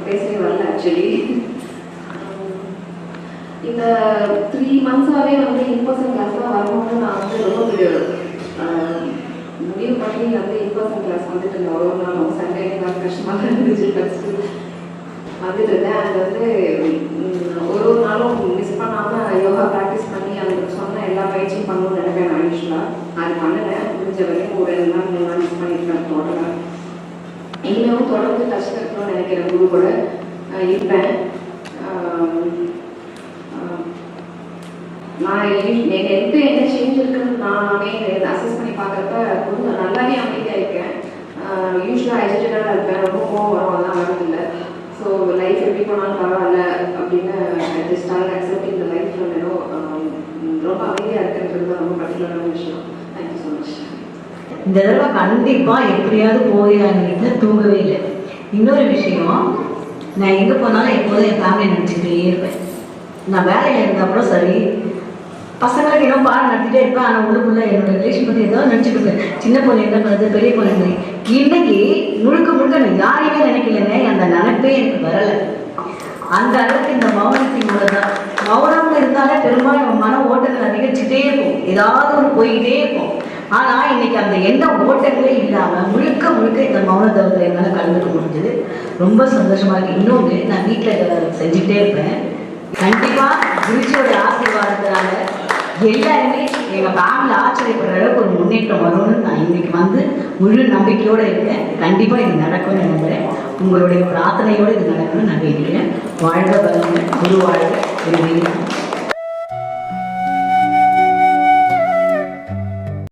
பேசவே வரல ஆக்சுவலி. இந்த 3 months-ஆவே வந்து இன்பர்சன் கிளாஸ்லாம் வரணும்னு நான் வந்து ரொம்ப முடிவு பண்ணி வந்து இன்பர்சன் கிளாஸ் வந்துட்டு இருந்தேன். ஒரு நாளும் சண்டே கிளாஸ் கஷ்டமாக இருந்துச்சு, ஃபஸ்ட்டு வந்துட்டு இருந்தேன். அது வந்து ஒரு நாளும் மிஸ் பண்ணாமல் யோகா ப்ராக்டிஸ் பண்ணி அவங்களுக்கு சொன்ன எல்லா பயிற்சியும் பண்ணணும்னு நினைப்பேன் நான் யூஸ்வலாக. அது பண்ணினேன். முடிஞ்ச வரைக்கும் ஒரு 2 நாள் 3 நாள் மிஸ் பண்ணியிருக்கேன் தொடர்ந்து. இனிமேவும் தொடர்ந்து டச் இருக்கணும்னு நினைக்கிறேன். குரு கூட இருப்பேன். நான் என்கிட்ட என்ன சேஞ்ச் இருக்குன்னு நானே அசஸ் பண்ணி பார்க்குறப்ப கொஞ்சம் நல்லாவே அமைதியாக இருக்கேன். யூஸ்வலாக அஜிட்டடாக இருப்பேன். ரொம்ப கோவம் வரும், அதெல்லாம் வரதில்லை. ஸோ லைஃப் எப்படி போனாலும் பரவாயில்ல அப்படின்னு ஜஸ்ட் ஆல் அக்செப்ட் இந்த லைஃப்ல வேணும். ரொம்ப அமைதியாக இருக்கிறது தான் ரொம்ப பர்டிகுலரான விஷயம். Thank you so much. இந்த தடவை கண்டிப்பாக எப்படியாவது போயிடான்னு தூங்கவே இல்லை. இன்னொரு விஷயம், நான் எங்கே போனாலும் எப்போதும் என் ஃபேமிலியை நினச்சிக்கிட்டே இருப்பேன். நான் வேலையில் இருந்தால் கூட சரி, பசங்களுக்கு இன்னும் பாடம் நடத்திட்டே இருப்பேன். ஆனால் உள்ளுக்குள்ளே என்னோட ரிலேஷன் பற்றி ஏதாவது நினச்சிட்டு இருப்பேன். சின்ன பொண்ணு என்ன பண்ணுறது, பெரிய பொண்ணு என்ன. இன்னைக்கு முழுக்க முழுக்க நான் யாரையுமே நினைக்கலைங்க. அந்த நினைப்பே எனக்கு வரலை. அந்த அளவுக்கு இந்த மௌனத்தினோட தான். மௌனம்னு இருந்தாலே பெரும்பாலும் மன ஓட்டங்கள் அதிகரிச்சுட்டே இருக்கும், ஏதாவது ஒன்று போய்கிட்டே இருக்கும். ஆனால் இன்னைக்கு அந்த எண்ண ஓட்டங்களே இல்லாமல் முழுக்க முழுக்க இந்த மௌன தவத்தில் என்னால் கலந்துக்க முடிஞ்சது. ரொம்ப சந்தோஷமாக இருக்குது. இன்னொன்று, நான் வீட்டில் செஞ்சுக்கிட்டே இருப்பேன். கண்டிப்பாக குருஜியோட ஆசீர்வாதத்தினால எல்லாருமே எங்கள் ஃபேமிலி ஆச்சரியப்படுற அளவுக்கு ஒரு முன்னேற்றம் வரும்னு நான் இன்னைக்கு வந்து முழு நம்பிக்கையோடு இருக்கேன். கண்டிப்பாக இது நடக்கும்னு நம்புகிறேன். உங்களுடைய பிரார்த்தனையோடு இது நடக்கும்னு நான் வேண்டிக்கிறேன். வாழ்க வளமுடன். குரு வாழ்க.